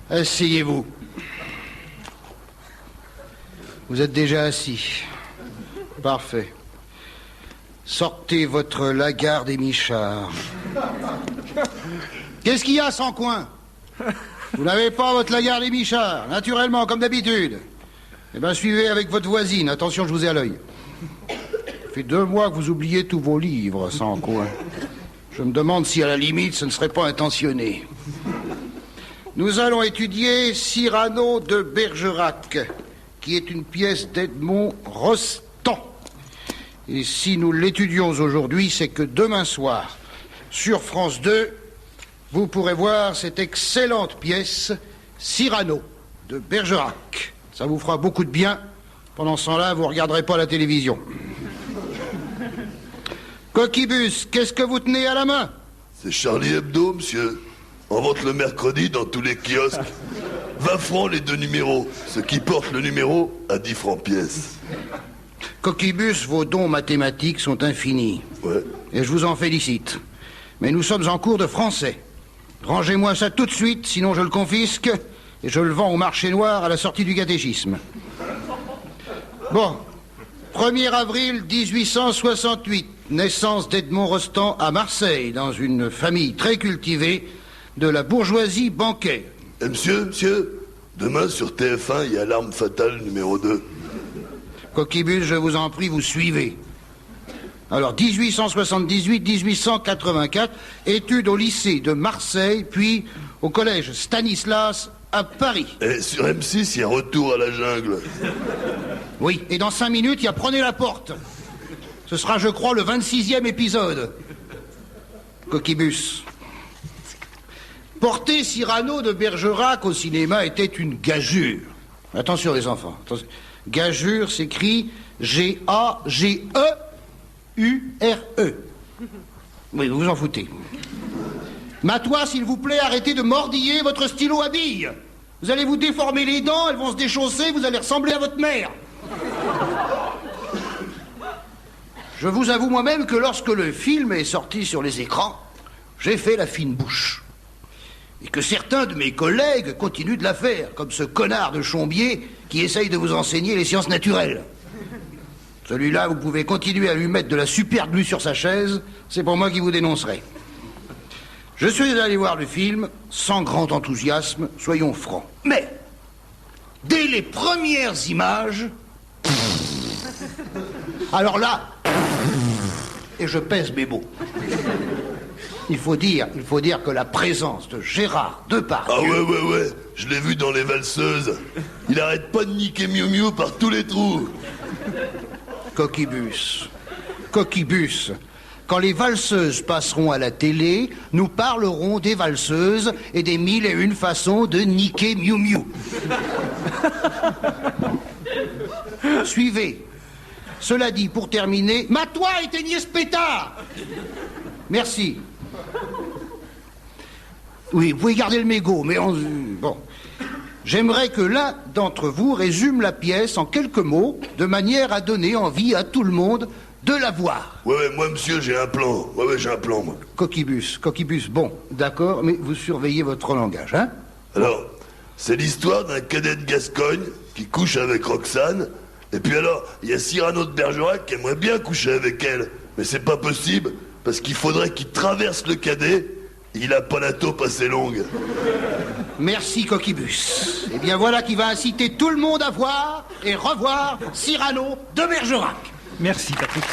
Asseyez-vous. Vous êtes déjà assis. Parfait. Sortez votre Lagarde et Michard. Qu'est-ce qu'il y a, sans coin? Vous n'avez pas votre Lagarde et Michard, naturellement, comme d'habitude. Eh bien, suivez avec votre voisine. Attention, je vous ai à l'œil. Ça fait 2 mois que vous oubliez tous vos livres, sans coin. Je me demande si, à la limite, ce ne serait pas intentionné. Nous allons étudier Cyrano de Bergerac, qui est une pièce d'Edmond Rostand. Et si nous l'étudions aujourd'hui, c'est que demain soir, sur France 2, vous pourrez voir cette excellente pièce, Cyrano de Bergerac. Ça vous fera beaucoup de bien. Pendant ce temps-là, vous ne regarderez pas la télévision. Coquibus, qu'est-ce que vous tenez à la main? C'est Charlie Hebdo, monsieur. On vente le mercredi dans tous les kiosques. 20 francs les 2 numéros. Ce qui porte le numéro à 10 francs pièce. Coquibus, vos dons mathématiques sont infinis. Ouais. Et je vous en félicite. Mais nous sommes en cours de français. Rangez-moi ça tout de suite, sinon je le confisque et je le vends au marché noir à la sortie du catéchisme. Bon, 1er avril 1868, naissance d'Edmond Rostand à Marseille, dans une famille très cultivée de la bourgeoisie bancaire. Monsieur, demain sur TF1, il y a L'Arme Fatale numéro 2. Coquibus, je vous en prie, vous suivez. Alors, 1878-1884, études au lycée de Marseille, puis au collège Stanislas à Paris. Et sur M6, il y a Retour à la jungle. Oui, et dans 5 minutes, il y a Prenez la porte. Ce sera, je crois, le 26e épisode. Coquibus. Porter Cyrano de Bergerac au cinéma était une gageure. Attention les enfants. Attention. Gageure s'écrit G-A-G-E-U-R-E. Oui, vous vous en foutez. Matois, s'il vous plaît, arrêtez de mordiller votre stylo à billes. Vous allez vous déformer les dents, elles vont se déchausser, vous allez ressembler à votre mère. Je vous avoue moi-même que lorsque le film est sorti sur les écrans, j'ai fait la fine bouche. Et que certains de mes collègues continuent de la faire, comme ce connard de Chombier qui essaye de vous enseigner les sciences naturelles. Celui-là, vous pouvez continuer à lui mettre de la superglue sur sa chaise, c'est pour moi qui vous dénoncerai. Je suis allé voir le film sans grand enthousiasme, soyons francs. Mais, dès les premières images... Alors là... Et je pèse mes mots. Il faut dire que la présence de Gérard Depardieu... Ah ouais, je l'ai vu dans Les Valseuses. Il arrête pas de niquer Miu Miu par tous les trous. Coquibus, quand les valseuses passeront à la télé, nous parlerons des valseuses et des 1001 façons de niquer Miu Miu. Suivez. Cela dit, pour terminer, Matois, éteignez ce pétard. Merci. Oui, vous pouvez garder le mégot, mais bon. J'aimerais que l'un d'entre vous résume la pièce en quelques mots, de manière à donner envie à tout le monde de la voir. Ouais, moi, monsieur, j'ai un plan. Ouais, j'ai un plan, moi. Coquibus, bon, d'accord, mais vous surveillez votre langage, hein? Alors, c'est l'histoire d'un cadet de Gascogne qui couche avec Roxane, et puis alors, il y a Cyrano de Bergerac qui aimerait bien coucher avec elle, mais c'est pas possible, parce qu'il faudrait qu'il traverse le cadet, il a pas la taupe assez longue. Merci, Coquibus. Eh bien, voilà qui va inciter tout le monde à voir et revoir Cyrano de Bergerac. Merci, Patrick.